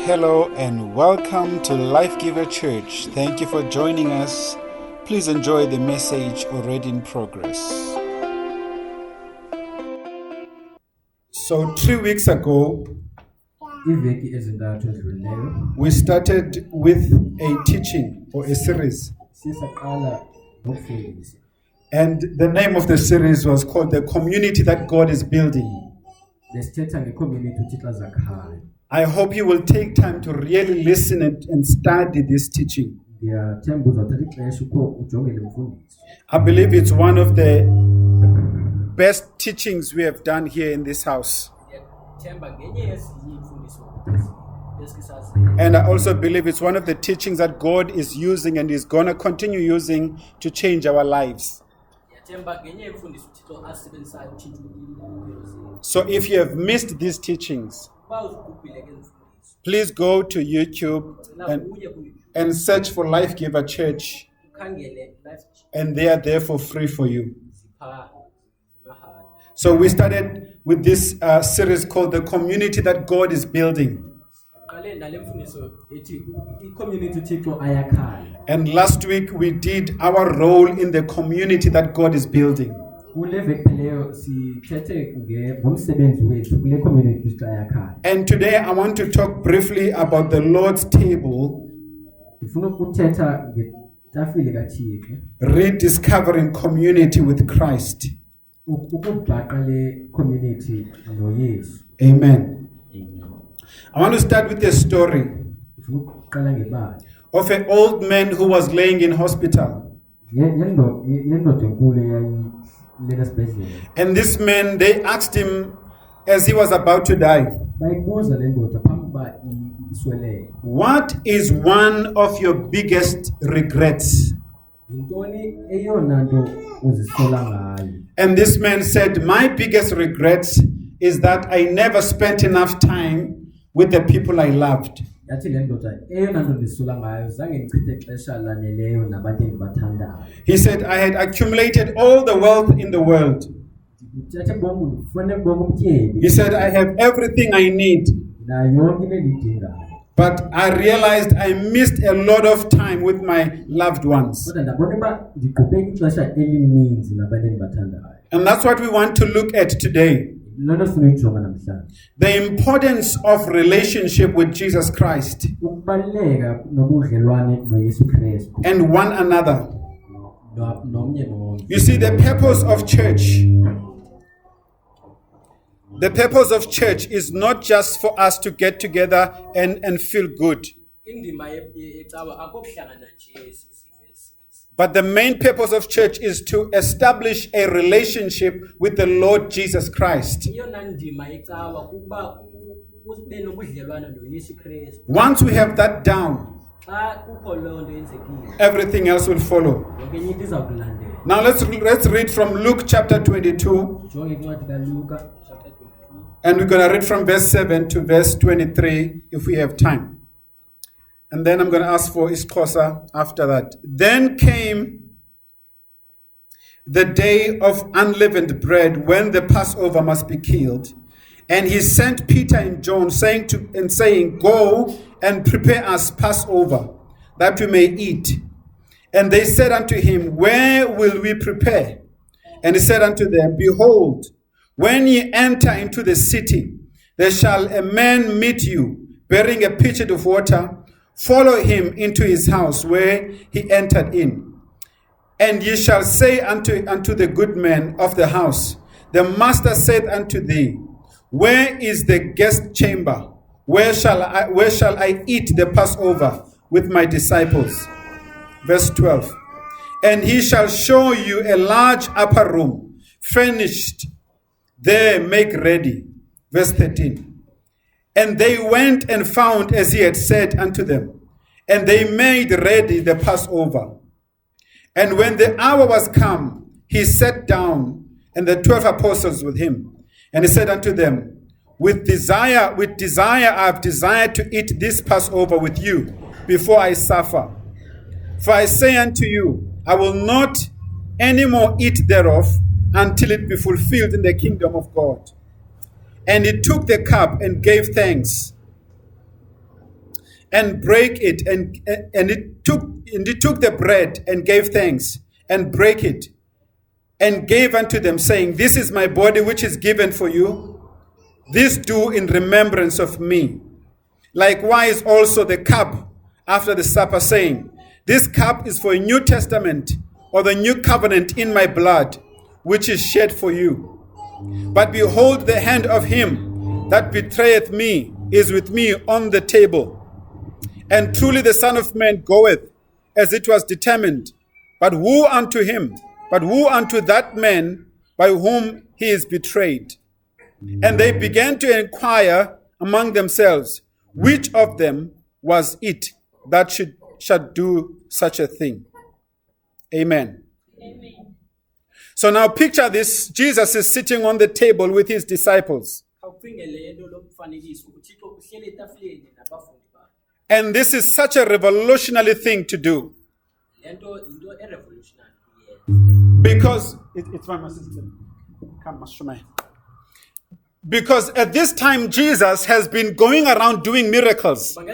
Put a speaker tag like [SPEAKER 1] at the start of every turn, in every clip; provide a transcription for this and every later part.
[SPEAKER 1] Hello and welcome to Life Giver Church. Thank you for joining us. Please enjoy the message already in progress. So 3 weeks ago, we started with a teaching or a series. And the name of the series was called The Community That God is Building. I hope you will take time to really listen and study this teaching. I believe it's one of the best teachings we have done here in this house. And I also believe it's one of the teachings that God is using and is going to continue using to change our lives. So if you have missed these teachings, please go to YouTube and search for Life Giver Church, and they are there for free for you. So we started with this series called The Community That God is Building. And last week we did our role in the community that God is building. And today I want to talk briefly about the Lord's table, rediscovering community with Christ. Amen. I want to start with a story of an old man who was laying in hospital. And this man, they asked him as he was about to die, what is one of your biggest regrets? And this man said, my biggest regret is that I never spent enough time with the people I loved. He said, I had accumulated all the wealth in the world. He said, I have everything I need. But I realized I missed a lot of time with my loved ones. And that's what we want to look at today. The importance of relationship with Jesus Christ and one another. You see, the purpose of church is not just for us to get together and feel good. But the main purpose of church is to establish a relationship with the Lord Jesus Christ. Once we have that down, everything else will follow. Now let's read from Luke chapter 22. And we're going to read from verse 7 to verse 23 if we have time. And then I'm going to ask for Iskosa after that. Then came the day of unleavened bread when the Passover must be killed. And he sent Peter and John saying, go and prepare us Passover, that we may eat. And they said unto him, where will we prepare? And he said unto them, behold, when ye enter into the city, there shall a man meet you, bearing a pitcher of water. Follow him into his house where he entered in. And ye shall say unto the good man of the house, the master said unto thee, where is the guest chamber? Where shall I eat the Passover with my disciples? Verse 12. And he shall show you a large upper room, furnished. There make ready. Verse 13. And they went and found as he had said unto them. And they made ready the Passover. And when the hour was come, he sat down, and the 12 apostles with him. And he said unto them, With desire I have desired to eat this Passover with you before I suffer. For I say unto you, I will not any more eat thereof until it be fulfilled in the kingdom of God. And he took the cup and gave thanks and break it, and it took the bread and gave thanks and break it and gave unto them, saying, This is my body which is given for you. This do in remembrance of me. Likewise also the cup after the supper, saying, This cup is for a New Testament or the new covenant in my blood, which is shed for you. But behold, the hand of him that betrayeth me is with me on the table. And truly the Son of Man goeth as it was determined. But woe unto him, but woe unto that man by whom he is betrayed. And they began to inquire among themselves, which of them was it that should do such a thing. Amen.
[SPEAKER 2] Amen.
[SPEAKER 1] So now picture this. Jesus is sitting on the table with his disciples. And this is such a revolutionary thing to do. Because it's my sister. Come, Mashumai. Because at this time, Jesus has been going around doing miracles. And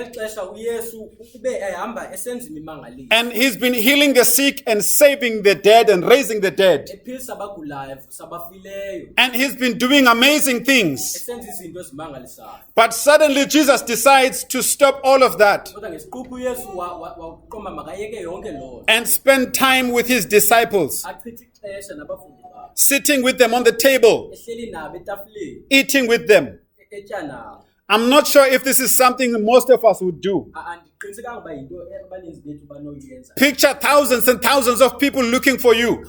[SPEAKER 1] he's been healing the sick and saving the dead and raising the dead. And he's been doing amazing things. But suddenly Jesus decides to stop all of that and spend time with his disciples, sitting with them on the table, eating with them. I'm not sure if this is something most of us would do. Picture thousands and thousands of people looking for you,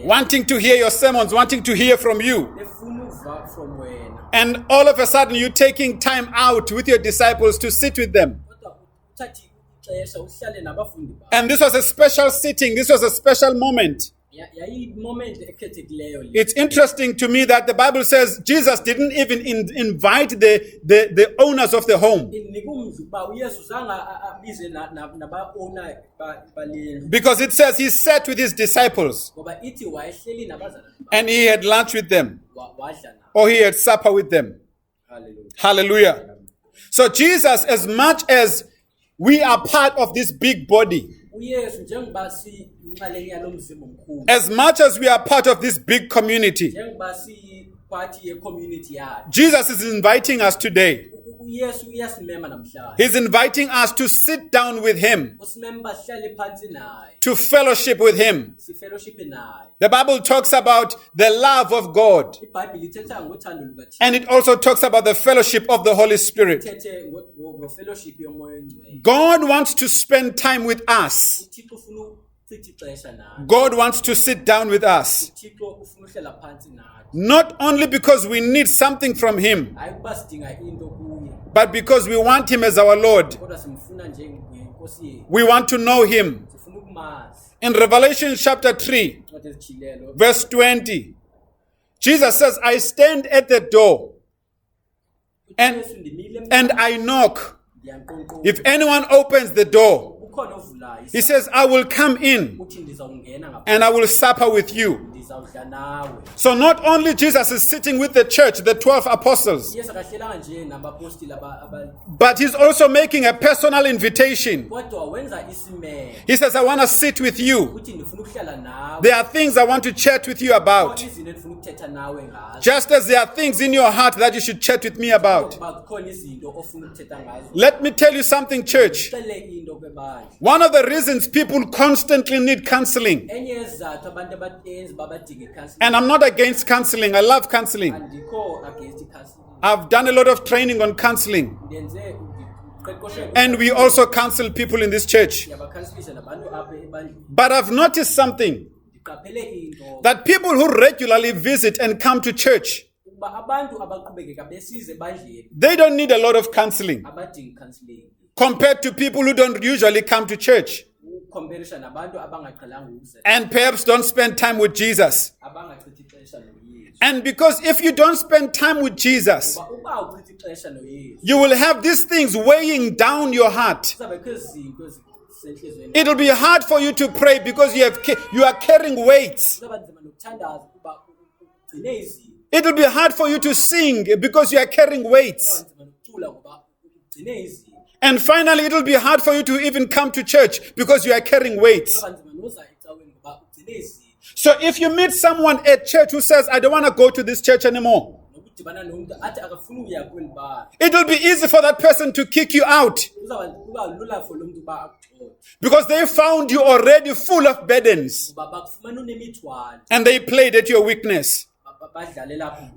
[SPEAKER 1] wanting to hear your sermons, wanting to hear from you. And all of a sudden you're taking time out with your disciples to sit with them. And this was a special sitting. This was a special moment. It's interesting to me that the Bible says Jesus didn't even invite the owners of the home. Because it says he sat with his disciples and he had lunch with them, or he had supper with them. Hallelujah. So Jesus, as much as we are part of this big body, as much as we are part of this big community, Jesus is inviting us today. He's inviting us to sit down with him, to fellowship with him. The Bible talks about the love of God, and it also talks about the fellowship of the Holy Spirit. God wants to spend time with us. God wants to sit down with us. Not only because we need something from him, but because we want him as our Lord. We want to know him. In Revelation chapter 3, verse 20, Jesus says, I stand at the door and I knock. If anyone opens the door, he says, I will come in and I will supper with you. So not only Jesus is sitting with the church, the 12 apostles, but he's also making a personal invitation. He says, I want to sit with you. There are things I want to chat with you about. Just as there are things in your heart that you should chat with me about. Let me tell you something, church. One of the reasons people constantly need counseling, and I'm not against counseling, I love counseling. I've done a lot of training on counseling. And we also counsel people in this church. But I've noticed something, that people who regularly visit and come to church, they don't need a lot of counseling compared to people who don't usually come to church and perhaps don't spend time with Jesus. And because if you don't spend time with Jesus, you will have these things weighing down your heart. It will be hard for you to pray because you are carrying weights. It will be hard for you to sing because you are carrying weights. And finally, it'll be hard for you to even come to church because you are carrying weights. So if you meet someone at church who says, I don't want to go to this church anymore, it will be easy for that person to kick you out because they found you already full of burdens and they played at your weakness.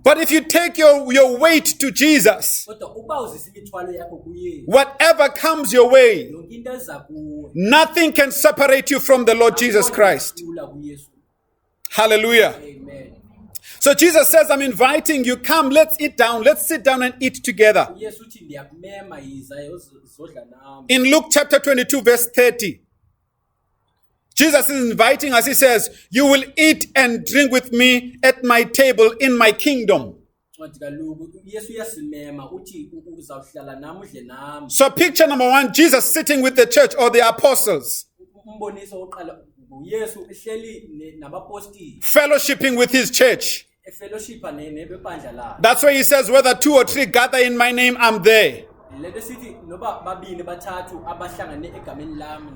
[SPEAKER 1] But if you take your weight to Jesus, whatever comes your way, nothing can separate you from the Lord Jesus Christ. Hallelujah.
[SPEAKER 2] Amen.
[SPEAKER 1] So Jesus says, I'm inviting you, come, let's eat down, let's sit down and eat together. In Luke chapter 22, verse 30, Jesus is inviting us. He says, you will eat and drink with me at my table in my kingdom. So picture number one, Jesus sitting with the church or the apostles, fellowshipping with his church. That's why he says, whether 2 or 3 gather in my name, I'm there.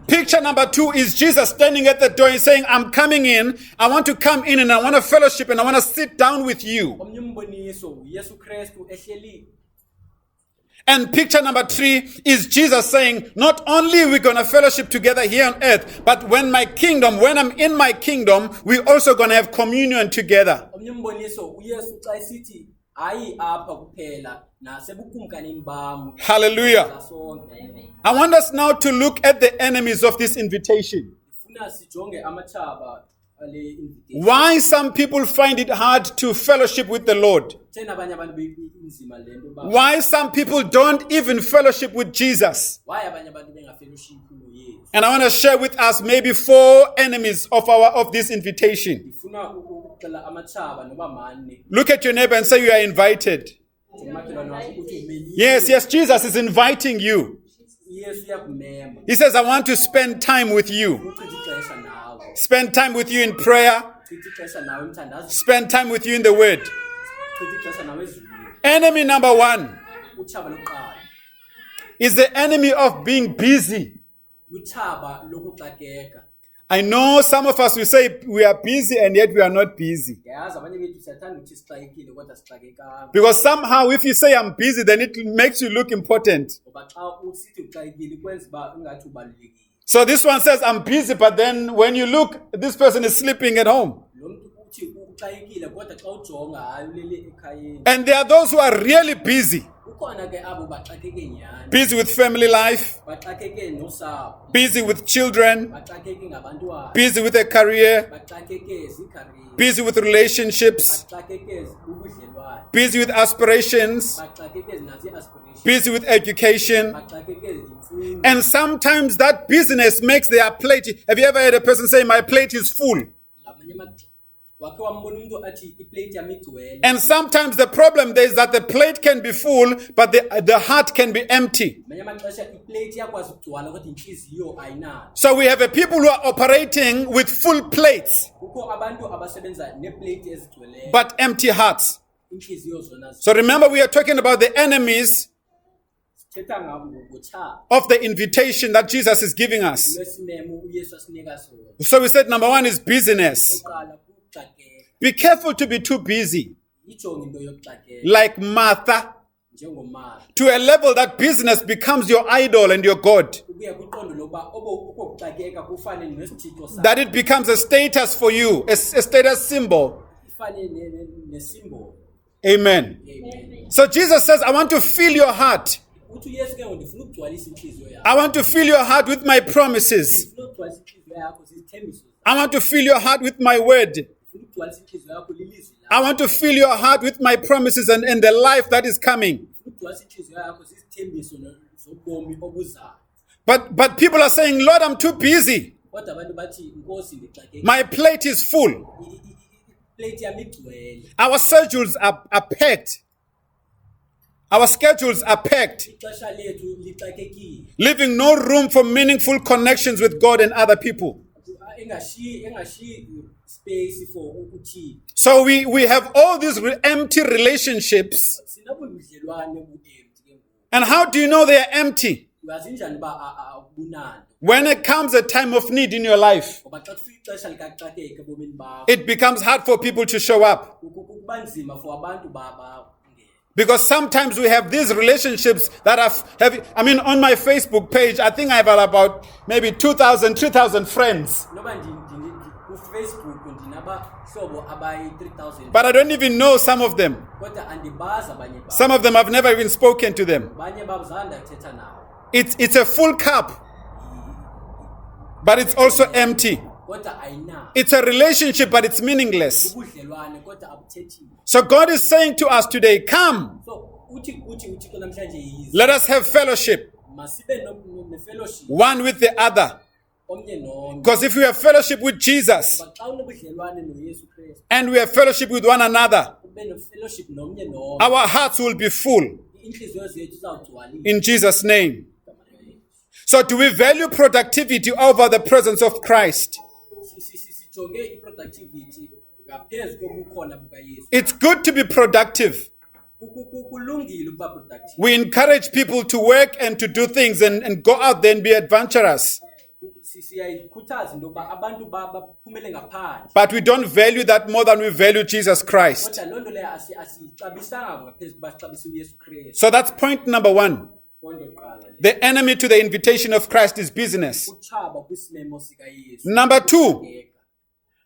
[SPEAKER 1] Picture number 2 is Jesus standing at the door and saying, I'm coming in, I want to come in and I want to fellowship and I want to sit down with you. And picture number 3 is Jesus saying, not only are we going to fellowship together here on earth, but when I'm in my kingdom, we're also going to have communion together. Hallelujah. I want us now to look at the enemies of this invitation. Why some people find it hard to fellowship with the Lord. Why some people don't even fellowship with Jesus. And I want to share with us maybe 4 enemies of this invitation. Look at your neighbor and say you are invited. Yes, Jesus is inviting you. He says, I want to spend time with you. Spend time with you in prayer. Spend time with you in the word. Enemy number 1 is the enemy of being busy. I know some of us will say we are busy and yet we are not busy. Because somehow if you say I'm busy, then it makes you look important. So this one says I'm busy, but then when you look, this person is sleeping at home. And there are those who are really busy. Busy with family life, busy with children, busy with a career, busy with relationships, busy with aspirations, busy with education. And sometimes that business makes their plate. Have you ever heard a person say, my plate is full? And sometimes the problem is that the plate can be full, but the heart can be empty. So we have a people who are operating with full plates, but empty hearts. So remember, we are talking about the enemies of the invitation that Jesus is giving us. So we said number 1 is busyness. Be careful to be too busy, like Martha, to a level that business becomes your idol and your God. That it becomes a status for you, a status symbol. Amen. So Jesus says, I want to fill your heart. I want to fill your heart with my promises. I want to fill your heart with my word. I want to fill your heart with my promises and the life that is coming. But people are saying, Lord, I'm too busy. My plate is full. Our schedules are packed. Our schedules are packed, leaving no room for meaningful connections with God and other people. So we have all these empty relationships And how do you know they are empty?
[SPEAKER 2] Uyazi njani uba akunanto?
[SPEAKER 1] When it comes a time of need in your life,
[SPEAKER 2] Ngoba xa kufika ixesha likaxakeka ebomini bakho,
[SPEAKER 1] it becomes hard for people to show up.
[SPEAKER 2] kuba nzima for abantu bangena.
[SPEAKER 1] Because sometimes we have these relationships that on my Facebook page, I think I have about maybe 2,000, 3,000 friends.
[SPEAKER 2] Noba ku-Facebook ndinabahlobo abayi-3,000.
[SPEAKER 1] But I don't even know some of them.
[SPEAKER 2] Kodwa andibazi abanye babo.
[SPEAKER 1] Some of them I've never even spoken to them.
[SPEAKER 2] Abanye babo zange ndathetha nabo.
[SPEAKER 1] It's a full cup, but it's also empty.
[SPEAKER 2] Kodwa ayinawo.
[SPEAKER 1] It's a relationship, but it's meaningless.
[SPEAKER 2] Ubudlelwane kodwa abuthethi.
[SPEAKER 1] So God is saying to us today, come,
[SPEAKER 2] So uthi namhlanje yize.
[SPEAKER 1] let us have fellowship,
[SPEAKER 2] Masibe ne-fellowship
[SPEAKER 1] one with the other.
[SPEAKER 2] omnye nomnye.
[SPEAKER 1] Because if we have fellowship with Jesus
[SPEAKER 2] Ngoba xa unobudlelwane noYesu Kristu,
[SPEAKER 1] and we have fellowship with one another,
[SPEAKER 2] ube ne-fellowship nomnye nomnye.
[SPEAKER 1] our hearts will be full
[SPEAKER 2] Inhliziyo zethu zizawugcwalisa.
[SPEAKER 1] in Jesus' name. So do we value productivity over the presence of Christ?
[SPEAKER 2] Sijonge i-productivity ngaphezu kobukhona bukaYesu.
[SPEAKER 1] It's good to be productive.
[SPEAKER 2] Kulungile ukuba productive.
[SPEAKER 1] We encourage people to work and to do things and go out there and be adventurous.
[SPEAKER 2] Siyayikhuthaza into yoba abantu baphumele ngaphandle.
[SPEAKER 1] But we don't value that more than we value Jesus Christ.
[SPEAKER 2] Kodwa loo nto leyo asiyixabisanga ngaphezu kuba sixabisa uYesu Kristu.
[SPEAKER 1] So that's point number one.
[SPEAKER 2] Ponto yokuqala le.
[SPEAKER 1] The enemy to the invitation of Christ is business.
[SPEAKER 2] Utshaba kwisimemo sikaYesu.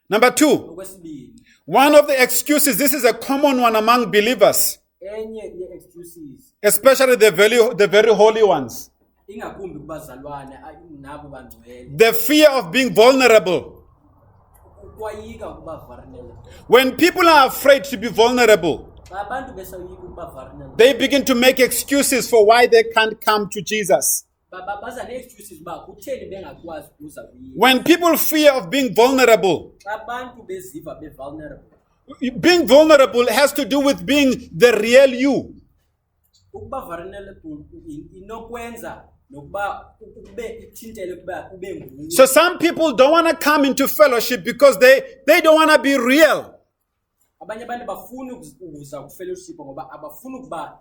[SPEAKER 1] Number two,
[SPEAKER 2] Okwesibini,
[SPEAKER 1] one of the excuses, this is a common one among believers,
[SPEAKER 2] enye ye-excuses
[SPEAKER 1] especially the very holy ones.
[SPEAKER 2] ingakumbi kubazalwane nabo bangcwele.
[SPEAKER 1] The fear of being vulnerable.
[SPEAKER 2] Ukwayika ukuba vulnerable.
[SPEAKER 1] When people are afraid to be vulnerable,
[SPEAKER 2] Xa abantu besoyika ukuba vulnerable,
[SPEAKER 1] they begin to make excuses for why they can't come to Jesus.
[SPEAKER 2] baza nee-excuses uba kutheni bengakwazi ukuza kuye.
[SPEAKER 1] When people fear of being vulnerable,
[SPEAKER 2] Xa abantu beziva be-vulnerable,
[SPEAKER 1] being vulnerable has to do with being the real you.
[SPEAKER 2] ukuba vulnerable inokwenza nokuba ube ithintele ukuba ube nguwe.
[SPEAKER 1] So some people don't want to come into fellowship because they don't want to be real.
[SPEAKER 2] Abanye abantu bafuna ukuza ku-fellowship ngoba abafuna ukuba.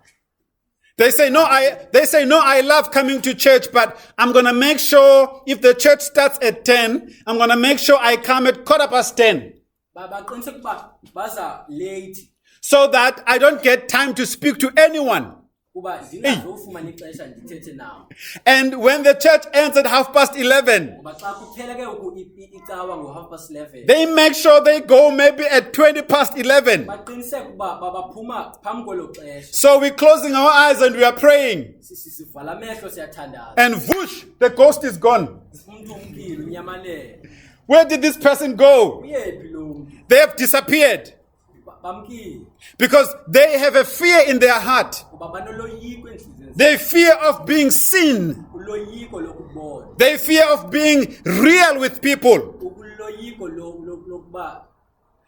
[SPEAKER 1] They say, no, I love coming to church, but I'm going to make sure if the church starts at 10, I'm going to make sure I come at 10:15.
[SPEAKER 2] Baqiniseka ukuba baza late
[SPEAKER 1] So that I don't get time to speak to anyone.
[SPEAKER 2] kuba ndingazofumana ixesha ndithethe nawo.
[SPEAKER 1] And when the church ends at 11:30,
[SPEAKER 2] Ngoba xa kuphela ke icawa ngo11:30,
[SPEAKER 1] they make sure they go maybe at 11:20.
[SPEAKER 2] baqiniseka ukuba baphuma phambi kwelo xesha.
[SPEAKER 1] So we're closing our eyes and we are praying.
[SPEAKER 2] Sivala amehlo siyathandaza.
[SPEAKER 1] And whoosh, the ghost is gone.
[SPEAKER 2] Umuntu umphilo unyamalele.
[SPEAKER 1] Where did this person go?
[SPEAKER 2] Uyephi lo muntu?
[SPEAKER 1] They have disappeared.
[SPEAKER 2] Bamkile.
[SPEAKER 1] Because they have a fear in their heart.
[SPEAKER 2] Ngoba banoloyiko enhliziyweni.
[SPEAKER 1] They fear of being seen.
[SPEAKER 2] Uloyiko lokubona.
[SPEAKER 1] They fear of being real with people.
[SPEAKER 2] Ukuloyiko lokuba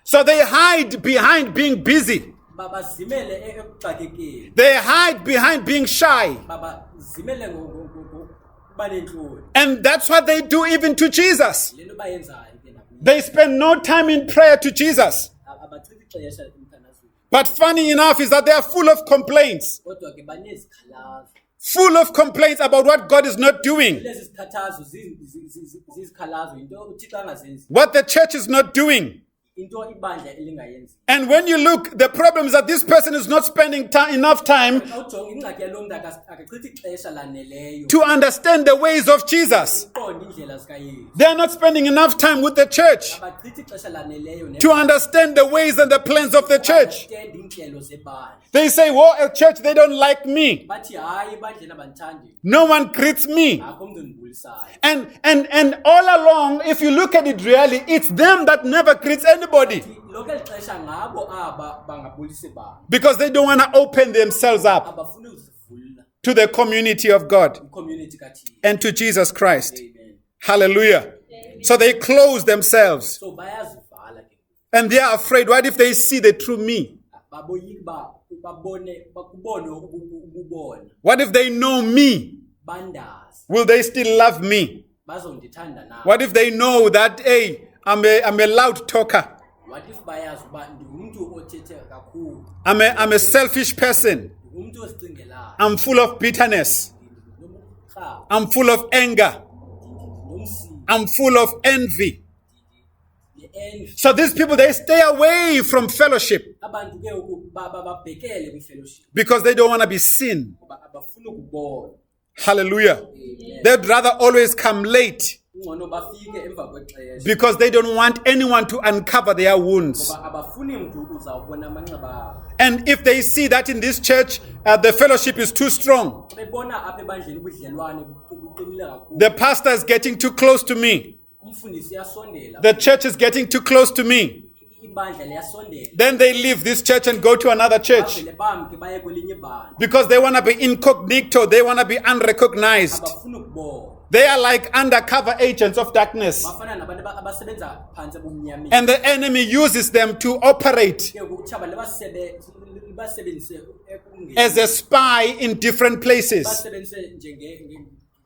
[SPEAKER 1] So they hide behind being busy.
[SPEAKER 2] babazimele ekuxakekeni.
[SPEAKER 1] They hide behind being shy.
[SPEAKER 2] Babazimele ngokuba nentloni.
[SPEAKER 1] And that's what they do even to Jesus.
[SPEAKER 2] Lento bayenzayo ke nakuye.
[SPEAKER 1] They spend no time in prayer to Jesus.
[SPEAKER 2] Abachithi ixesha emthandazweni.
[SPEAKER 1] But funny enough is that they are full of complaints.
[SPEAKER 2] Kodwa ke banezikhalazo.
[SPEAKER 1] Full of complaints about what God is not doing.
[SPEAKER 2] Lezi zikhathazo zizikhalazo into uThixo angazenzi.
[SPEAKER 1] What the church is not doing.
[SPEAKER 2] Into ibandla elingayenzi.
[SPEAKER 1] And when you look, the problem is that this person is not spending enough time
[SPEAKER 2] Xa ujonga ingxaki yalo mntu akachithi ixesha laneleyo
[SPEAKER 1] to understand the ways of Jesus.
[SPEAKER 2] uqonda indlela zikaYesu.
[SPEAKER 1] They are not spending enough time with the church
[SPEAKER 2] Abachithi ixesha laneleyo
[SPEAKER 1] to understand the ways and the plans of the church.
[SPEAKER 2] understand iintlelo zebandla.
[SPEAKER 1] They say, well, at church, they don't like me.
[SPEAKER 2] Bathi hayi ebandleni abandithandi.
[SPEAKER 1] No one greets me.
[SPEAKER 2] Akho mntu ondibulisayo.
[SPEAKER 1] And all along, if you look at it really, it's them that never greets anybody
[SPEAKER 2] Lokho xesha ngabo aba bangabulisi ba.
[SPEAKER 1] because they don't want to open themselves up
[SPEAKER 2] Abafuna ukuzivula
[SPEAKER 1] to the community of God
[SPEAKER 2] community kaThixo.
[SPEAKER 1] and to Jesus Christ.
[SPEAKER 2] Amen.
[SPEAKER 1] Hallelujah. So they close themselves
[SPEAKER 2] So bayazivala ke.
[SPEAKER 1] and they are afraid. What if they see the true me?
[SPEAKER 2] Baboyika ba bakubone ububona.
[SPEAKER 1] What if they know me?
[SPEAKER 2] Bandazi.
[SPEAKER 1] Will they still love me?
[SPEAKER 2] Bazondithanda na.
[SPEAKER 1] What if they know that, hey, I'm a loud talker?
[SPEAKER 2] What if bayazi uba ndingumuntu othethe kakhulu?
[SPEAKER 1] I'm a selfish person.
[SPEAKER 2] Umuntu ozicingelayo.
[SPEAKER 1] I'm full of bitterness.
[SPEAKER 2] Nobuqhaka,
[SPEAKER 1] I'm full of anger.
[SPEAKER 2] nomsindo,
[SPEAKER 1] I'm full of envy.
[SPEAKER 2] ne-envy.
[SPEAKER 1] So these people, they stay away from fellowship
[SPEAKER 2] Abantu ke babhekele kwi-fellowship
[SPEAKER 1] because they don't want to be seen.
[SPEAKER 2] ngoba abafuni ukubona.
[SPEAKER 1] Hallelujah.
[SPEAKER 2] Amen.
[SPEAKER 1] They'd rather always come late
[SPEAKER 2] Ungcono bafike emva kwexesha
[SPEAKER 1] because they don't want anyone to uncover their wounds.
[SPEAKER 2] ngoba abafuni mntu uzawubona amanxeba abo.
[SPEAKER 1] And if they see that in this church, the fellowship is too strong,
[SPEAKER 2] Bebona apha ebandleni ubudlelwane buqinile kakhulu.
[SPEAKER 1] the pastor is getting too close to me,
[SPEAKER 2] Umfundisi uyasondela.
[SPEAKER 1] the church is getting too close to me,
[SPEAKER 2] Ibandla liyasondela.
[SPEAKER 1] then they leave this church and go to another church
[SPEAKER 2] Bavele bamke baye kwelinye ibandla.
[SPEAKER 1] because they want to be incognito, they want to be unrecognized.
[SPEAKER 2] Abafuni ukubona.
[SPEAKER 1] They are like undercover agents of darkness.
[SPEAKER 2] Bafana nabantu abasebenza phansi ebumnyameni.
[SPEAKER 1] And the enemy uses them to operate
[SPEAKER 2] Ke kuthiwa libasebenzise
[SPEAKER 1] as a spy in different places.
[SPEAKER 2] basebenzise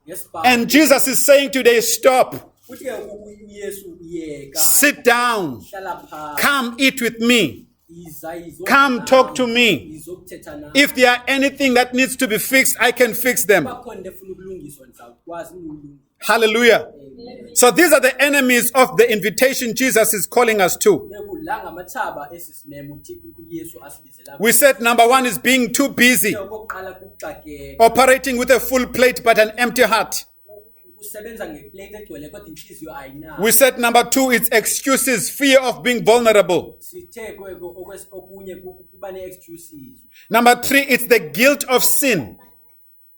[SPEAKER 2] ngespa.
[SPEAKER 1] And Jesus is saying today, stop,
[SPEAKER 2] Uthi ke uYesu yeka.
[SPEAKER 1] sit down,
[SPEAKER 2] Hlala phansi.
[SPEAKER 1] come eat with me,
[SPEAKER 2] Iza
[SPEAKER 1] come talk to me.
[SPEAKER 2] izokuthetha nawe.
[SPEAKER 1] If there are anything that needs to be fixed, I can fix them.
[SPEAKER 2] Bakhona efuna ukulungiswa ndizawukwazi ukulungisa.
[SPEAKER 1] Hallelujah. So these are the enemies of the invitation Jesus is calling us to.
[SPEAKER 2] La ngamathaba esisimemo uthi uYesu asibizela.
[SPEAKER 1] We said number one is being too busy,
[SPEAKER 2] Okokuqala kuxakeka.
[SPEAKER 1] operating with a full plate but an empty heart.
[SPEAKER 2] Usebenza ngeplate egcwele kodwa inhliziyo ayinayo.
[SPEAKER 1] We said number two, it's excuses, fear of being vulnerable.
[SPEAKER 2] Sithe okunye kuba ne-excuses.
[SPEAKER 1] Number three, it's the guilt of sin.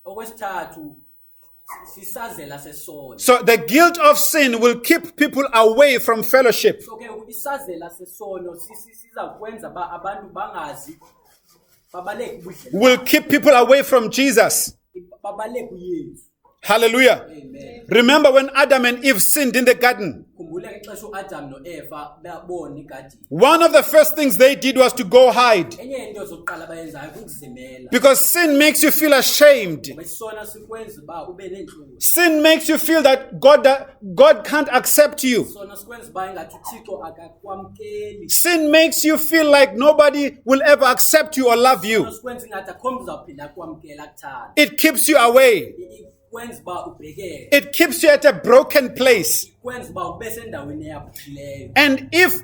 [SPEAKER 2] Okwesithathu sisazela sesono.
[SPEAKER 1] So the guilt of sin will keep people away from fellowship.
[SPEAKER 2] So ke isazela sesono sizakwenza abantu bangazi babaleke ubudlelwane.
[SPEAKER 1] Will keep people away from Jesus.
[SPEAKER 2] Babaleke uYesu.
[SPEAKER 1] Hallelujah.
[SPEAKER 2] Amen.
[SPEAKER 1] Remember when Adam and Eve sinned in the garden?
[SPEAKER 2] Khumbula ixesha uAdam noEva babona igadini.
[SPEAKER 1] One of the first things they did was to go hide.
[SPEAKER 2] Enye into zokuqala bayenzayo kukuzimela.
[SPEAKER 1] Because sin makes you feel ashamed.
[SPEAKER 2] Ngoba isona sikwenza uba ube nenhloni.
[SPEAKER 1] Sin makes you feel that God can't accept you.
[SPEAKER 2] Sona sikwenza uba ingathi uThixo akakwamkeli.
[SPEAKER 1] Sin makes you feel like nobody will ever accept you or love you.
[SPEAKER 2] Sona sikwenza ingathi akho mntu uzawuphinda akwamkela akuthanda.
[SPEAKER 1] It keeps you away.
[SPEAKER 2] Kwenza uba ubhekele.
[SPEAKER 1] It keeps you at a broken place.
[SPEAKER 2] Kwenza uba ube sendaweni eyaphukileyo.
[SPEAKER 1] And if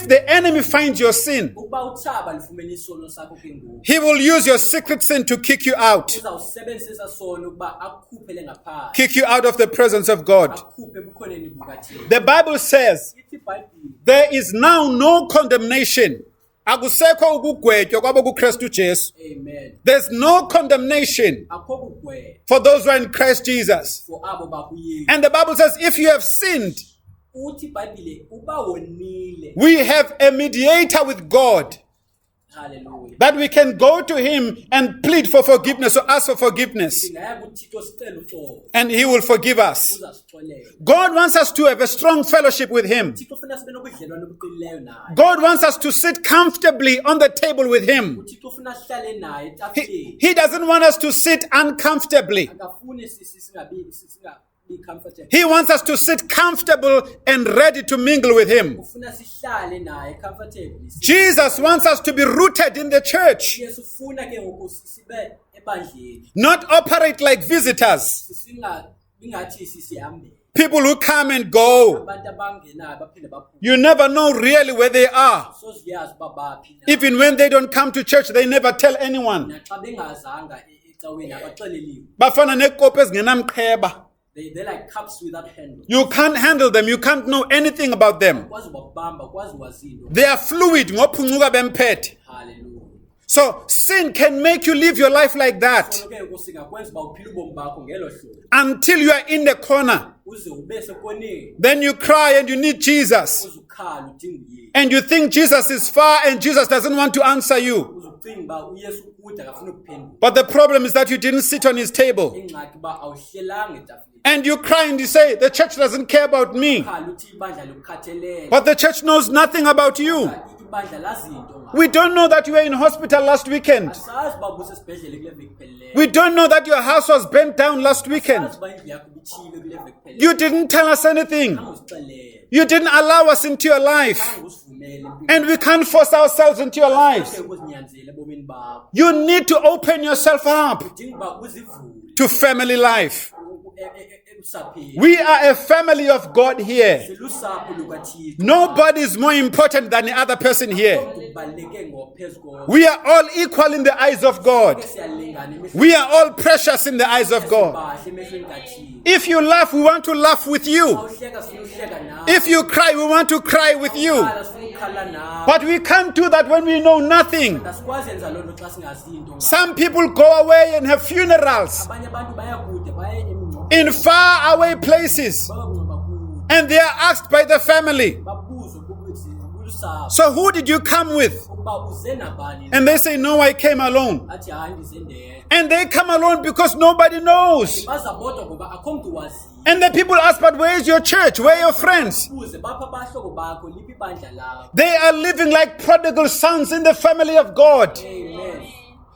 [SPEAKER 1] the enemy finds your sin,
[SPEAKER 2] Ukuba uthaba lifumene isono sakho ke ngoku.
[SPEAKER 1] he will use your secret sin to kick you out.
[SPEAKER 2] Uzawusebenzisa sono ukuba akukhuphele ngaphandle.
[SPEAKER 1] Kick you out of the presence of God.
[SPEAKER 2] Akhuphe ebukhoneni bukaThixo.
[SPEAKER 1] The Bible says,
[SPEAKER 2] Ithi iBhayibhile
[SPEAKER 1] there is now no condemnation. Akusekho ukugwetywa kwabo kuKristu Jesu.
[SPEAKER 2] amen.
[SPEAKER 1] There's no condemnation
[SPEAKER 2] Akho kugweba
[SPEAKER 1] for those who are in Christ Jesus.
[SPEAKER 2] for abo bakuYesu.
[SPEAKER 1] And the Bible says, if you have sinned,
[SPEAKER 2] Uthi iBhayibhile uba wonile.
[SPEAKER 1] we have a mediator with God,
[SPEAKER 2] Hallelujah.
[SPEAKER 1] that we can go to him and plead for forgiveness or ask for forgiveness,
[SPEAKER 2] Singaya kuThixo sicela uxolo.
[SPEAKER 1] and he will forgive us.
[SPEAKER 2] Uzasixolela.
[SPEAKER 1] God wants us to have a strong fellowship with him.
[SPEAKER 2] uThixo ufuna sibe nobudlelwane obuqinileyo naye.
[SPEAKER 1] God wants us to sit comfortably on the table with him.
[SPEAKER 2] uThixo ufuna sihlale naye
[SPEAKER 1] He,
[SPEAKER 2] etafuleni.
[SPEAKER 1] he doesn't want us to sit uncomfortably.
[SPEAKER 2] Akafuni singabi comfortable.
[SPEAKER 1] He wants us to sit comfortable and ready to mingle with him.
[SPEAKER 2] Ufuna sihlale naye comfortably.
[SPEAKER 1] Jesus wants us to be rooted in the church,
[SPEAKER 2] Yesu ufuna ke ngoku sibe ebandleni.
[SPEAKER 1] not operate like visitors,
[SPEAKER 2] Ingathi sisihambe.
[SPEAKER 1] people who come and go.
[SPEAKER 2] Abantu abangenayo baphinde baphume.
[SPEAKER 1] You never know really where they are.
[SPEAKER 2] Soziyazi uba baphi na.
[SPEAKER 1] Even when they don't come to church, they never tell anyone.
[SPEAKER 2] Naxa bengazanga ecaweni abaxeleliwe.
[SPEAKER 1] Bafana neekopi ezingenamqheba.
[SPEAKER 2] They're like cups without handle.
[SPEAKER 1] You can't handle them. You can't know anything about them.
[SPEAKER 2] Kwazi ubabamba, kwazi wazinto.
[SPEAKER 1] They are fluid. ngophuncuka bemphethe.
[SPEAKER 2] Hallelujah.
[SPEAKER 1] So sin can make you live your life like that
[SPEAKER 2] Ke kusingakwenza uba uphile ubomi bakho ngelo hlobo.
[SPEAKER 1] until you are in the corner.
[SPEAKER 2] Uze ube sekoneni.
[SPEAKER 1] Then you cry and you need Jesus.
[SPEAKER 2] Uze ukhala udinga uYesu.
[SPEAKER 1] And you think Jesus is far and Jesus doesn't want to answer you.
[SPEAKER 2] Uze ucinga uba uYesu ukude akafuni ukuphendula.
[SPEAKER 1] But the problem is that you didn't sit on his table.
[SPEAKER 2] Ingxaki uba awuhlelanga etafuleni.
[SPEAKER 1] And you cry and you say, the church doesn't care about me.
[SPEAKER 2] Ukhala uthi ibandla likukhathelele.
[SPEAKER 1] But the church knows nothing about you.
[SPEAKER 2] ibandla lazi into ngawe.
[SPEAKER 1] We don't know that you were in hospital last weekend.
[SPEAKER 2] Asazi uba ubusesibhedlele kule veki iphelileyo.
[SPEAKER 1] We don't know that your house was burnt down last weekend.
[SPEAKER 2] Asazi uba indlu yakho ibitshile kule veki iphelileyo.
[SPEAKER 1] You didn't tell us anything.
[SPEAKER 2] Angusixelele.
[SPEAKER 1] You didn't allow us into your life.
[SPEAKER 2] Angusivumele empilweni.
[SPEAKER 1] And we can't force ourselves into your lives.
[SPEAKER 2] Akhe ukuzinyanzela ebomini bakho.
[SPEAKER 1] You need to open yourself up
[SPEAKER 2] Udinga uba uzivule
[SPEAKER 1] to family life.
[SPEAKER 2] ebusapheni.
[SPEAKER 1] We are a family of God here.
[SPEAKER 2] Silusapho lukaThixo.
[SPEAKER 1] Nobody is more important than the other person here.
[SPEAKER 2] Kubaluleke ngophezu konke.
[SPEAKER 1] We are all equal in the eyes of God.
[SPEAKER 2] Siyalingana emehlweni
[SPEAKER 1] We are all precious in the eyes of God.
[SPEAKER 2] kahle emehlweni kaThixo.
[SPEAKER 1] If you laugh, we want to laugh with you.
[SPEAKER 2] Awuhleka siluhleka nawe.
[SPEAKER 1] If you cry, we want to cry with you.
[SPEAKER 2] Ukhala silukhala nawe.
[SPEAKER 1] But we can't do that when we know nothing.
[SPEAKER 2] Asikwazi yenza loo nto xa singazi into ngayo.
[SPEAKER 1] Some people go away and have funerals
[SPEAKER 2] Abanye abantu baya kude baye emingcwabeni.
[SPEAKER 1] in far away places,
[SPEAKER 2] Bayokungcwaba kude.
[SPEAKER 1] and they are asked by the family,
[SPEAKER 2] Babuzwe kulusapho.
[SPEAKER 1] so who did you come with?
[SPEAKER 2] Ukuba uze nabani.
[SPEAKER 1] And they say, no, I came alone.
[SPEAKER 2] Athi hayi ndize ndedwa.
[SPEAKER 1] And they come alone because nobody knows.
[SPEAKER 2] Baza bodwa ngoba akho mntu waziyo.
[SPEAKER 1] And the people ask, but where is your church? Where are your friends?
[SPEAKER 2] Buze bapha abahlobo bakho liphi ibandla lakho.
[SPEAKER 1] They are living like prodigal sons in the family of God.
[SPEAKER 2] Amen.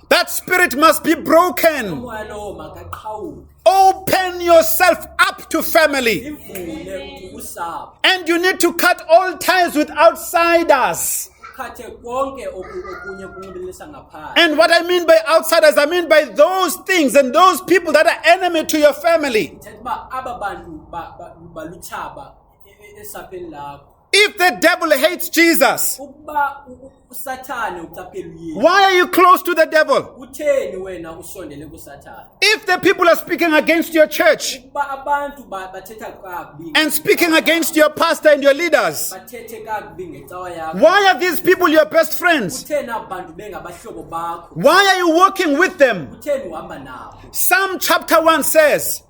[SPEAKER 1] That spirit must be broken.
[SPEAKER 2] Umoya lowo makaqhawuke.
[SPEAKER 1] Open yourself up to family.
[SPEAKER 2] Ivule ukuthi usapho.
[SPEAKER 1] And you need to cut all ties with outsiders.
[SPEAKER 2] Ukhathe konke okunye kunxibelelisa ngaphandle.
[SPEAKER 1] And what I mean by outsiders, I mean by those things and those people that are enemy to your family.
[SPEAKER 2] Thetha uba aba bantu baluthaba esapheni lakho.
[SPEAKER 1] If the devil hates Jesus,
[SPEAKER 2] Ukuba uSathane ucaphela uyini.
[SPEAKER 1] why are you close to the devil?
[SPEAKER 2] Utheni wena usondele kuSathane?
[SPEAKER 1] If the people are speaking against your church
[SPEAKER 2] Ukuba abantu bathetha kakubi.
[SPEAKER 1] and speaking against your pastor and your leaders,
[SPEAKER 2] Bathethe kakubi ngecawa yakho.
[SPEAKER 1] why are these people your best friends?
[SPEAKER 2] Utheni abantu bengabahlobo bakho?
[SPEAKER 1] Why are you walking with them?
[SPEAKER 2] Utheni uhamba nabo?
[SPEAKER 1] Psalm chapter 1 says,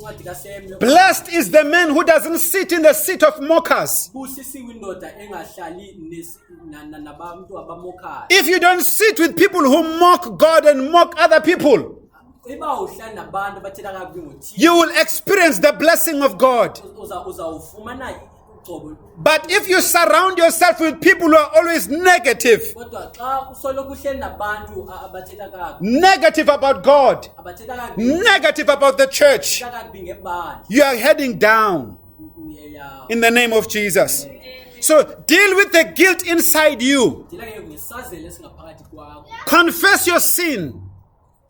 [SPEAKER 2] Incwadi kaSamuel.
[SPEAKER 1] blessed is the man who doesn't sit in the seat of mockers.
[SPEAKER 2] Busisiwe indoda engahlali nabantu abamokhayo.
[SPEAKER 1] If you don't sit with people who mock God and mock other people,
[SPEAKER 2] Iba uhlala nabantu bathetha kakubi ngoThixo.
[SPEAKER 1] you will experience the blessing of God.
[SPEAKER 2] Uzawufumana ugcobo.
[SPEAKER 1] But if you surround yourself with people who are always negative,
[SPEAKER 2] Kodwa xa usoloko uhleli nabantu abathetha kakubi,
[SPEAKER 1] negative about God,
[SPEAKER 2] abathetha kakubi,
[SPEAKER 1] negative about the church,
[SPEAKER 2] bathetha kakubi ngebandla.
[SPEAKER 1] you are heading down
[SPEAKER 2] Uyeya.
[SPEAKER 1] in the name of Jesus. So deal with the guilt inside you.
[SPEAKER 2] Dila ke ngesazelo esingaphakathi kwakho.
[SPEAKER 1] Confess your sin.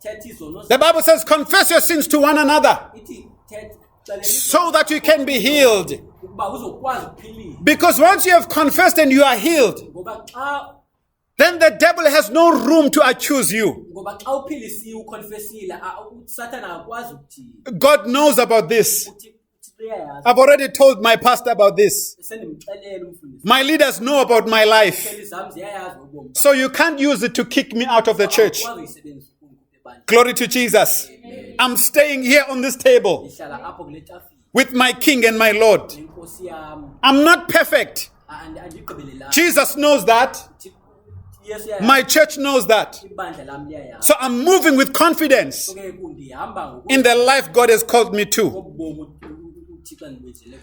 [SPEAKER 2] Thetha izono
[SPEAKER 1] The Bible says, confess your sins to one another
[SPEAKER 2] ithi thetha
[SPEAKER 1] so that you can be healed.
[SPEAKER 2] ukuba uzokwazi ukuphilisa.
[SPEAKER 1] Because once you have confessed and you are healed,
[SPEAKER 2] Ngoba xa
[SPEAKER 1] then the devil has no room to accuse you.
[SPEAKER 2] ngoba xa uphilisiwe ukonfesile uSathane akwazi ukuthini.
[SPEAKER 1] God knows about this.
[SPEAKER 2] Uthi uyayazi.
[SPEAKER 1] I've already told my pastor about this.
[SPEAKER 2] Sendimxelele umfundisi.
[SPEAKER 1] My leaders know about my life.
[SPEAKER 2] Pheli zami ziyayazi ubomi.
[SPEAKER 1] So you can't use it to kick me out of the church.
[SPEAKER 2] Akwazi uyisebenzisa ebandla.
[SPEAKER 1] Glory to Jesus. I'm staying here on this table
[SPEAKER 2] Ngihlala apho kule tafile.
[SPEAKER 1] with my King and my Lord.
[SPEAKER 2] Inkosi yami
[SPEAKER 1] I'm not perfect.
[SPEAKER 2] andigqibelelanga.
[SPEAKER 1] Jesus knows that.
[SPEAKER 2] Yesu yayazi.
[SPEAKER 1] My church knows that.
[SPEAKER 2] Ibandla lami liyayazi.
[SPEAKER 1] So I'm moving with confidence
[SPEAKER 2] Ke kundihamba
[SPEAKER 1] in the life God has called me to.
[SPEAKER 2] ngokubomu uThixo andibenzele.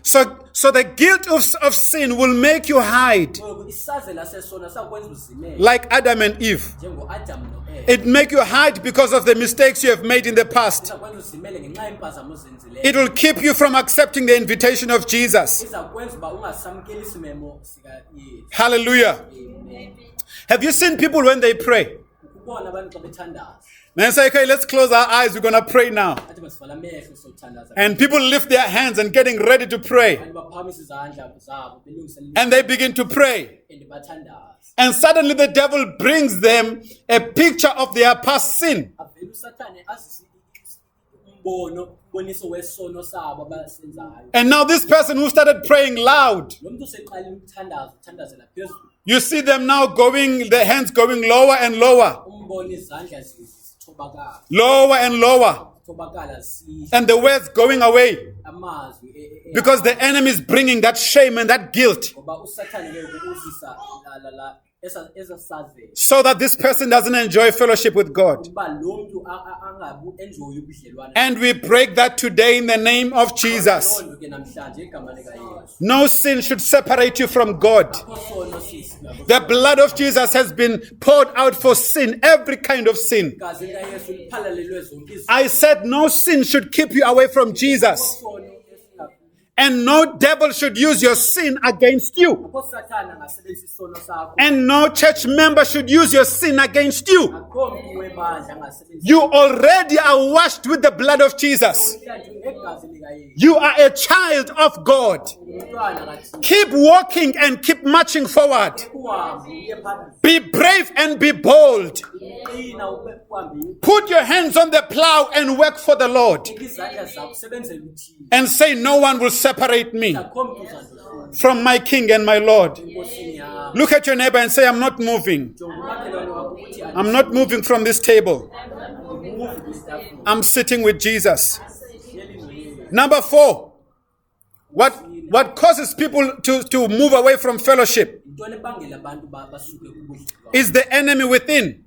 [SPEAKER 1] So the guilt of sin will make you hide
[SPEAKER 2] Ngoba isazela sesona sakwenza uzimele
[SPEAKER 1] like Adam and Eve.
[SPEAKER 2] njengoAdam noEva.
[SPEAKER 1] It make you hide because of the mistakes you have made in the past.
[SPEAKER 2] Izakwenza uzimele ngenxa yempazamo ozenzileyo.
[SPEAKER 1] It will keep you from accepting the invitation of Jesus.
[SPEAKER 2] Izakwenza uba ungasamkeli isimemo sika Yesu.
[SPEAKER 1] Hallelujah.
[SPEAKER 2] Amen.
[SPEAKER 1] Have you seen people when they pray?
[SPEAKER 2] Ukubona abantu xa bethandaza.
[SPEAKER 1] Then say, okay, let's close our eyes. We're going to pray now.
[SPEAKER 2] Athi masivala amehlo sothandaza.
[SPEAKER 1] And people lift their hands and getting ready to pray.
[SPEAKER 2] Abantu baphakamisa izandla zabo belungiselela
[SPEAKER 1] And they begin to pray.
[SPEAKER 2] and bathandaza.
[SPEAKER 1] And suddenly the devil brings them a picture of their past sin.
[SPEAKER 2] Avela uSathane azise umbono boniso wesono sabo abasenzayo.
[SPEAKER 1] And now this person who started praying loud,
[SPEAKER 2] Lo muntu useqala ukuthandaza uthandazela phezulu.
[SPEAKER 1] you see them now going, the hands going lower and lower,
[SPEAKER 2] Umbona izandla zithobakala.
[SPEAKER 1] lower and lower.
[SPEAKER 2] Thobakala sihla
[SPEAKER 1] And the words going away.
[SPEAKER 2] amazwi
[SPEAKER 1] Because the enemy is bringing that shame and that guilt.
[SPEAKER 2] ngoba uSathane ke ukuzisa la esasazela
[SPEAKER 1] so that this person doesn't enjoy fellowship with God.
[SPEAKER 2] ukuba lo muntu angabu enjoy ubudlelwane.
[SPEAKER 1] And we break that today in the name of Jesus.
[SPEAKER 2] Loo nto ke namhlanje egameni likaYesu.
[SPEAKER 1] No sin should separate you from God.
[SPEAKER 2] Akho sono sisi nabo.
[SPEAKER 1] The blood of Jesus has been poured out for sin, every kind of sin.
[SPEAKER 2] Igazi likaYesu liphalalelwe zonke izinto.
[SPEAKER 1] I said no sin should keep you away from Jesus.
[SPEAKER 2] Sono esingaphinde.
[SPEAKER 1] And no devil should use your sin against you.
[SPEAKER 2] Akho Sathana angasebenzisa isono sakho.
[SPEAKER 1] And no church member should use your sin against you.
[SPEAKER 2] Akho muntu webandla angasebenzisa.
[SPEAKER 1] You already are washed with the blood of Jesus.
[SPEAKER 2] Mhlawumbe ngegazi likaYesu.
[SPEAKER 1] You are a child of God.
[SPEAKER 2] Umntwana kaThixo.
[SPEAKER 1] Keep walking and keep marching forward.
[SPEAKER 2] Uhambe uye phambili.
[SPEAKER 1] Be brave and be bold.
[SPEAKER 2] Uqina uhambe.
[SPEAKER 1] Put your hands on the plow and work for the Lord.
[SPEAKER 2] Izandla zakho sebenzele uThixo.
[SPEAKER 1] And say, no one will separate me
[SPEAKER 2] Akho muntu uzandla.
[SPEAKER 1] from my King and my Lord.
[SPEAKER 2] Inkosini yakho.
[SPEAKER 1] Look at your neighbor and say, I'm not moving.
[SPEAKER 2] Jonga umakhelwane wakho ukuthi
[SPEAKER 1] I'm not moving from this table.
[SPEAKER 2] move kwisitafula.
[SPEAKER 1] I'm sitting with Jesus.
[SPEAKER 2] Hleli noYesu.
[SPEAKER 1] Number 4, what causes people to move away from fellowship
[SPEAKER 2] Intoni ebangela abantu basuke kubudlelwane.
[SPEAKER 1] is the enemy within.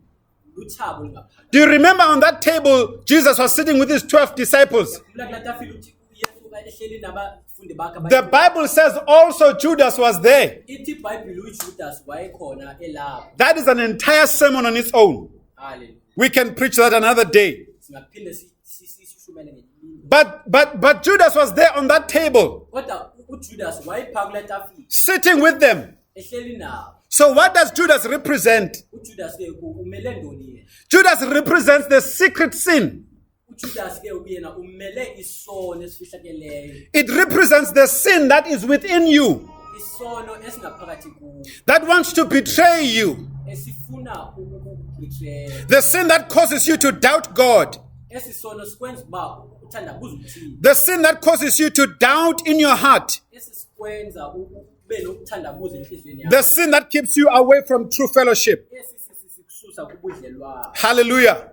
[SPEAKER 2] Luthabo lingaphakathi.
[SPEAKER 1] Do you remember on that table, Jesus was sitting with his 12 disciples?
[SPEAKER 2] Kula tafile uthi uYesu ehleli nabafundi bakhe.
[SPEAKER 1] The Bible says also Judas was there.
[SPEAKER 2] Ithi iBhayibheli uJudas wayekhona elapho.
[SPEAKER 1] That is an entire sermon on its own.
[SPEAKER 2] Hallelujah.
[SPEAKER 1] We can preach that another day.
[SPEAKER 2] Singaphinde sishumele ngelinye.
[SPEAKER 1] But Judas was there on that table,
[SPEAKER 2] Kodwa uJudas wayepha kula tafile
[SPEAKER 1] sitting with them.
[SPEAKER 2] ehleli nabo.
[SPEAKER 1] So what does Judas represent?
[SPEAKER 2] uJudas ke umele ndoni yena?
[SPEAKER 1] Judas represents the secret sin.
[SPEAKER 2] uJudas ke uyena umele isono esifihlakeleyo.
[SPEAKER 1] It represents the sin that is within you,
[SPEAKER 2] Isono esingaphakathi kuwe.
[SPEAKER 1] that wants to betray you.
[SPEAKER 2] Esifuna ukubetray.
[SPEAKER 1] The sin that causes you to doubt God.
[SPEAKER 2] Esisono sikwenza uba uthandabuza uThixo.
[SPEAKER 1] The sin that causes you to doubt in your heart.
[SPEAKER 2] Esisikwenza ube nokuthandabuza enhlizweni yakho.
[SPEAKER 1] The sin that keeps you away from true fellowship.
[SPEAKER 2] Esikususa kubudlelwane.
[SPEAKER 1] Hallelujah.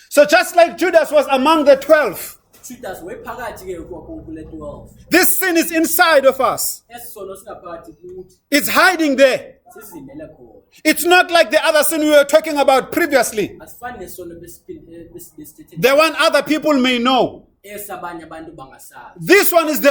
[SPEAKER 1] So just like Judas was among the 12,
[SPEAKER 2] Judas wephakathi ke kule 12.
[SPEAKER 1] this sin is inside of us.
[SPEAKER 2] Esisono singaphakathi kuthi
[SPEAKER 1] It's hiding there.
[SPEAKER 2] sizimele khona.
[SPEAKER 1] It's not like the other sin we were talking about previously.
[SPEAKER 2] Asifani nesono besithethe.
[SPEAKER 1] The one other people may know.
[SPEAKER 2] Esabanye abantu bangasazi.
[SPEAKER 1] This one is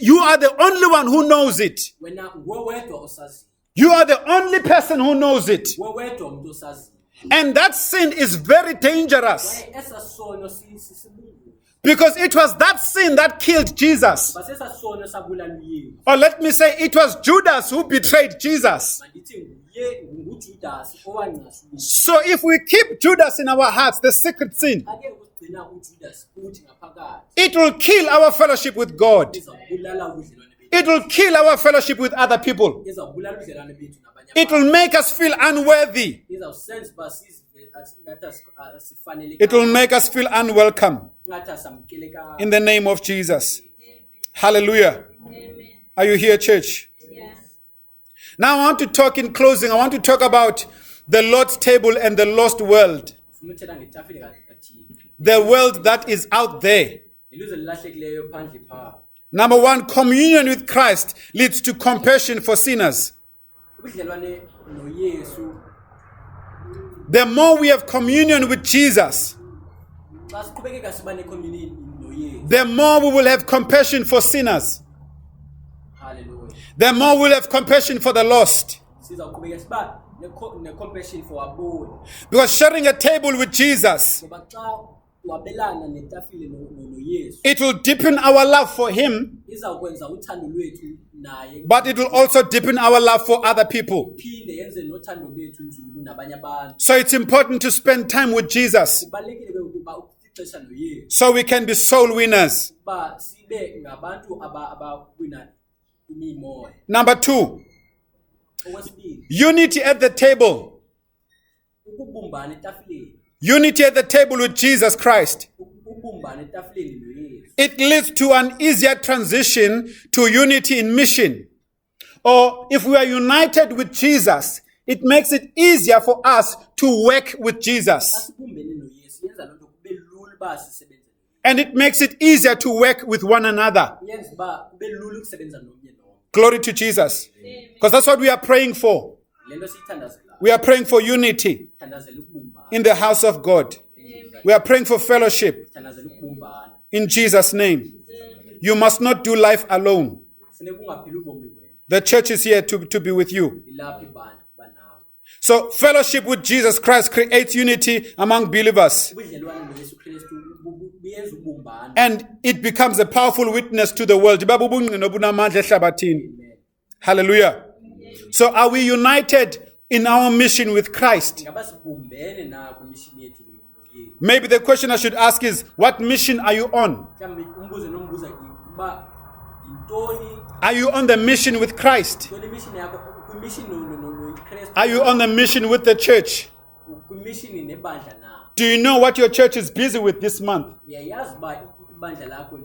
[SPEAKER 1] you are the only one who knows it.
[SPEAKER 2] Wena ngowedwa osazi.
[SPEAKER 1] You are the only person who knows it.
[SPEAKER 2] Wewedwa umuntu osazi.
[SPEAKER 1] And that sin is very dangerous
[SPEAKER 2] Esasono sisibungu.
[SPEAKER 1] because it was that sin that killed Jesus.
[SPEAKER 2] Basesasono sabulala uYesu.
[SPEAKER 1] Or let me say, it was Judas who betrayed Jesus.
[SPEAKER 2] Mandithi nguJudas owancasa uYesu.
[SPEAKER 1] So if we keep Judas in our hearts, the secret sin,
[SPEAKER 2] Ake ukugcina uJudas uthi ngaphakathi.
[SPEAKER 1] it will kill our fellowship with God.
[SPEAKER 2] Izabulala ubudlelwane bethu.
[SPEAKER 1] It will kill our fellowship with other people.
[SPEAKER 2] Izabulala ubudlelwane bethu nabanye
[SPEAKER 1] It
[SPEAKER 2] abantu.
[SPEAKER 1] will make us feel unworthy.
[SPEAKER 2] Izawusenza uba sizwe ngathi asifanelekanga.
[SPEAKER 1] It will make us feel unwelcome.
[SPEAKER 2] Ngathi asamkelekanga.
[SPEAKER 1] In the name of Jesus. Hallelujah. Are you here, church? Now I want to talk in closing. I want to talk about the Lord's table and the lost world.
[SPEAKER 2] Ufuna uthetha ngetafile kaThixo.
[SPEAKER 1] The world that is out there.
[SPEAKER 2] Ilizwe lilahlekileyo phandle pha.
[SPEAKER 1] Number 1, communion with Christ leads to compassion for sinners.
[SPEAKER 2] Ubudlelwane noYesu.
[SPEAKER 1] The more we have communion with Jesus,
[SPEAKER 2] Xa siqhubekeka siba necommunion noYesu.
[SPEAKER 1] the more we will have compassion for sinners.
[SPEAKER 2] Hallelujah.
[SPEAKER 1] The more we'll have compassion for the lost.
[SPEAKER 2] Sizawuqhubeka siba ne-compassion for aboni.
[SPEAKER 1] Because sharing a table with Jesus,
[SPEAKER 2] Ngoba xa wabelana netafile noYesu,
[SPEAKER 1] it will deepen our love for him,
[SPEAKER 2] izawukwenza uthando lwethu naye.
[SPEAKER 1] but it will also deepen our love for other people.
[SPEAKER 2] Phinde yenze nothando lwethu nzulu nabanye abantu.
[SPEAKER 1] So it's important to spend time with Jesus
[SPEAKER 2] Kubalulekile ke ukuba uchixesha noYesu.
[SPEAKER 1] so we can be soul winners.
[SPEAKER 2] Ba sibe ngabantu abawina imimoya.
[SPEAKER 1] Number 2,
[SPEAKER 2] Okwesibili,
[SPEAKER 1] unity at the table.
[SPEAKER 2] ukubumbana etafileni.
[SPEAKER 1] Unity at the table with Jesus Christ.
[SPEAKER 2] Ukubumbana etafileni noYesu.
[SPEAKER 1] It leads to an easier transition to unity in mission. Or if we are united with Jesus, it makes it easier for us to work with Jesus.
[SPEAKER 2] Asibumbene noYesu yenza lonto kube lula uba sisebenze.
[SPEAKER 1] And it makes it easier to work with one another.
[SPEAKER 2] Yenza uba kube lula ukusebenza nomnye nomnye.
[SPEAKER 1] Glory to Jesus. Because that's what we are praying for.
[SPEAKER 2] Lento siyithandazelayo.
[SPEAKER 1] We are praying for unity
[SPEAKER 2] Sithandazela ukubumbana.
[SPEAKER 1] in the house of God. We are praying for fellowship
[SPEAKER 2] Sithandazela ukubumbana.
[SPEAKER 1] in Jesus' name. You must not do life alone.
[SPEAKER 2] Funeka ungaphili ubomi wena.
[SPEAKER 1] The church is here to be with you.
[SPEAKER 2] Ilapha ibandla kuba nawe.
[SPEAKER 1] So fellowship with Jesus Christ creates unity among believers.
[SPEAKER 2] Ubudlelwane noYesu Kristu buyenza ubumbano.
[SPEAKER 1] And it becomes a powerful witness to the world. Hallelujah. So are we united in our mission with Christ?
[SPEAKER 2] Ngaba sibumbene na kwimishini yethu noYesu.
[SPEAKER 1] Maybe the question I should ask is, what mission are you on?
[SPEAKER 2] Mhlawumbe umbuzo nombuza kuba yintoni
[SPEAKER 1] Are you on the mission with Christ?
[SPEAKER 2] mission yakho kwimishini noKristu.
[SPEAKER 1] Are you on the mission with the church?
[SPEAKER 2] Kwimishini nebandla na.
[SPEAKER 1] Do you know what your church is busy with this month?
[SPEAKER 2] Uyayazi uba ibandla lakho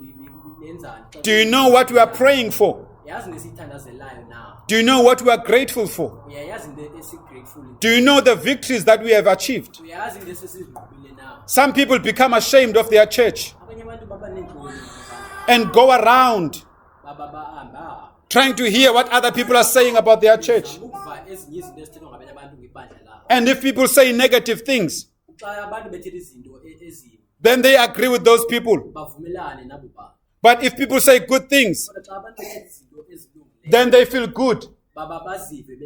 [SPEAKER 2] lenzani?
[SPEAKER 1] Do you know what we are praying for?
[SPEAKER 2] Uyazi nesithandazelayo na.
[SPEAKER 1] Do you know what we are grateful for?
[SPEAKER 2] Uyayazi into esigrateful.
[SPEAKER 1] Do you know the victories that we have achieved?
[SPEAKER 2] Uyazi into esizigqibile na.
[SPEAKER 1] Some people become ashamed of their church
[SPEAKER 2] Abanye abantu baba nentloni
[SPEAKER 1] and go around
[SPEAKER 2] baba bahamba
[SPEAKER 1] trying to hear what other people are saying about their church.
[SPEAKER 2] ukuva ezinye izinto ezithethwa ngabanye abantu ngebandla labo.
[SPEAKER 1] And if people say negative things,
[SPEAKER 2] Xa abantu bethetha izinto ezimbi
[SPEAKER 1] then they agree with those people.
[SPEAKER 2] bavumelane nabo bantu.
[SPEAKER 1] But if people say good things,
[SPEAKER 2] Kodwa xa abantu bethetha izinto ezilungileyo
[SPEAKER 1] then they feel good.
[SPEAKER 2] baba bazive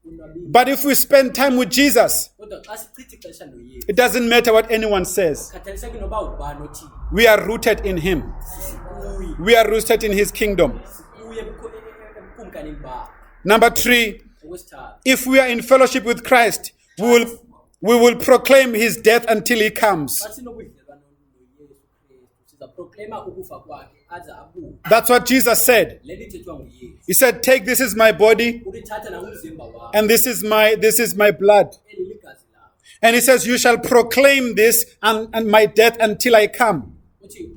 [SPEAKER 2] unwabile.
[SPEAKER 1] But if we spend time with Jesus,
[SPEAKER 2] Kodwa xa sichitha ixesha noYesu
[SPEAKER 1] it doesn't matter what anyone says.
[SPEAKER 2] khathaliseki noba ubani othini
[SPEAKER 1] We are rooted in Him.
[SPEAKER 2] sikuye
[SPEAKER 1] We are rooted in His kingdom.
[SPEAKER 2] ebukumkanini bakhe.
[SPEAKER 1] Number 3,
[SPEAKER 2] Okwesithathu,
[SPEAKER 1] if we are in fellowship with Christ, we will proclaim His death until He comes.
[SPEAKER 2] xa sinobudlelwane noYesu Kristu sizaproklema ukufa kwakhe aze abuye.
[SPEAKER 1] That's what Jesus said.
[SPEAKER 2] Le nto ithethwa nguYesu
[SPEAKER 1] He said, "Take, this is my body,
[SPEAKER 2] ulithatha nangumzimba wakho
[SPEAKER 1] and this is my blood."
[SPEAKER 2] eli ligazi lakho.
[SPEAKER 1] And He says, "You shall proclaim this and my death until I come."
[SPEAKER 2] Uthi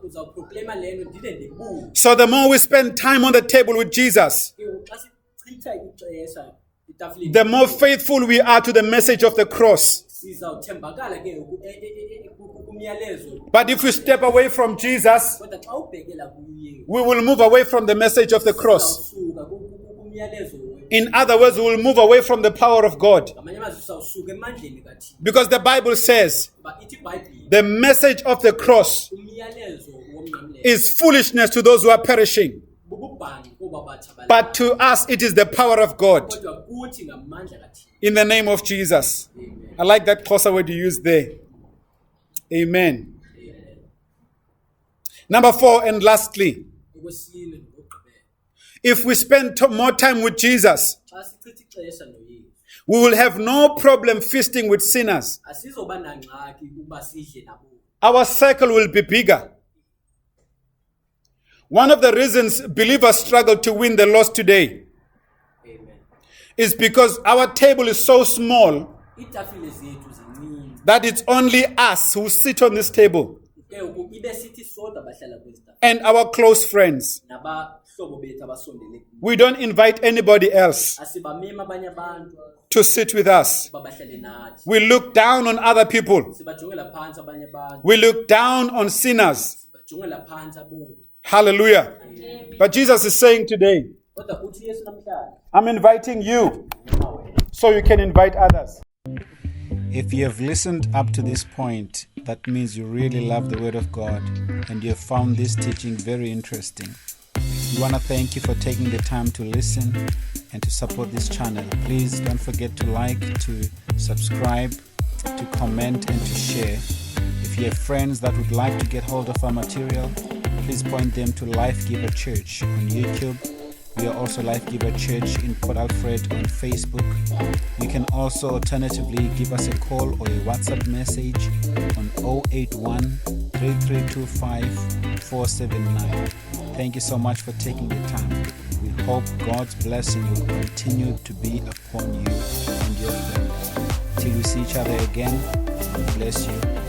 [SPEAKER 2] uzawuproklema le nto ndide ndibuye.
[SPEAKER 1] So the more we spend time on the table with Jesus,
[SPEAKER 2] Ke ngoku xa sichitha ixesha etafileni
[SPEAKER 1] the more faithful we are to the message of the cross.
[SPEAKER 2] sizawuthembakala ke ngoku kumyalezo.
[SPEAKER 1] But if we step away from Jesus,
[SPEAKER 2] Kodwa xa ubhekela kuYesu
[SPEAKER 1] we will move away from the message of the cross.
[SPEAKER 2] uzawusuka kumyalezo.
[SPEAKER 1] In other words, we will move away from the power of God.
[SPEAKER 2] Ngamanye amazwi uzawusuka emandleni kaThixo.
[SPEAKER 1] Because the Bible says
[SPEAKER 2] Ba ithi iBhayibhile
[SPEAKER 1] the message of the cross
[SPEAKER 2] umyalezo womnqamlezo
[SPEAKER 1] is foolishness to those who are perishing.
[SPEAKER 2] bububhani kuba bathabala.
[SPEAKER 1] But to us, it is the power of God.
[SPEAKER 2] Kodwa kuthi ngamandla kaThixo.
[SPEAKER 1] In the name of Jesus.
[SPEAKER 2] Amen.
[SPEAKER 1] I like that Xhosa word you used there. Amen.
[SPEAKER 2] Amen.
[SPEAKER 1] Number 4, and lastly,
[SPEAKER 2] Okwesine nokugqibela.
[SPEAKER 1] if we spend more time with Jesus,
[SPEAKER 2] Xa sichitha ixesha noYesu
[SPEAKER 1] we will have no problem feasting with sinners.
[SPEAKER 2] asizoba nangxaki ukuba sidle nabo.
[SPEAKER 1] Our circle will be bigger. One of the reasons believers struggle to win the lost today
[SPEAKER 2] Amen.
[SPEAKER 1] is because our table is so small
[SPEAKER 2] Iitafile zethu zincinci.
[SPEAKER 1] that it's only us who sit on this table
[SPEAKER 2] Ke ngoku ibe sithi sodwa bahlala kwezi tafile
[SPEAKER 1] and our close friends.
[SPEAKER 2] nabahlobo bethu abasondele kubo.
[SPEAKER 1] We don't invite anybody else
[SPEAKER 2] Asibamemi abanye abantu
[SPEAKER 1] to sit with us.
[SPEAKER 2] uba bahlale nathi.
[SPEAKER 1] We look down on other people.
[SPEAKER 2] Sibajongela phansi abanye abantu.
[SPEAKER 1] We look down on sinners.
[SPEAKER 2] Sibajongela phansi aboni.
[SPEAKER 1] Hallelujah. But Jesus is saying today,
[SPEAKER 2] Kodwa uthi Yesu namhlanje
[SPEAKER 1] I'm inviting you so you can invite others. If you have listened up to this point, that means you really love the Word of God and you have found this teaching very interesting. We want to thank you for taking the time to listen and to support this channel. Please don't forget to like, to subscribe, to comment, and to share. If you have friends that would like to get hold of our material, please point them to Life Giver Church on YouTube. We are also Life Giver Church in Port Alfred on Facebook. You can also alternatively give us a call or a WhatsApp message on 081 3325 479. Thank you so much for taking the time. We hope God's blessing will continue to be upon you and your family. Till we see each other again, God bless you.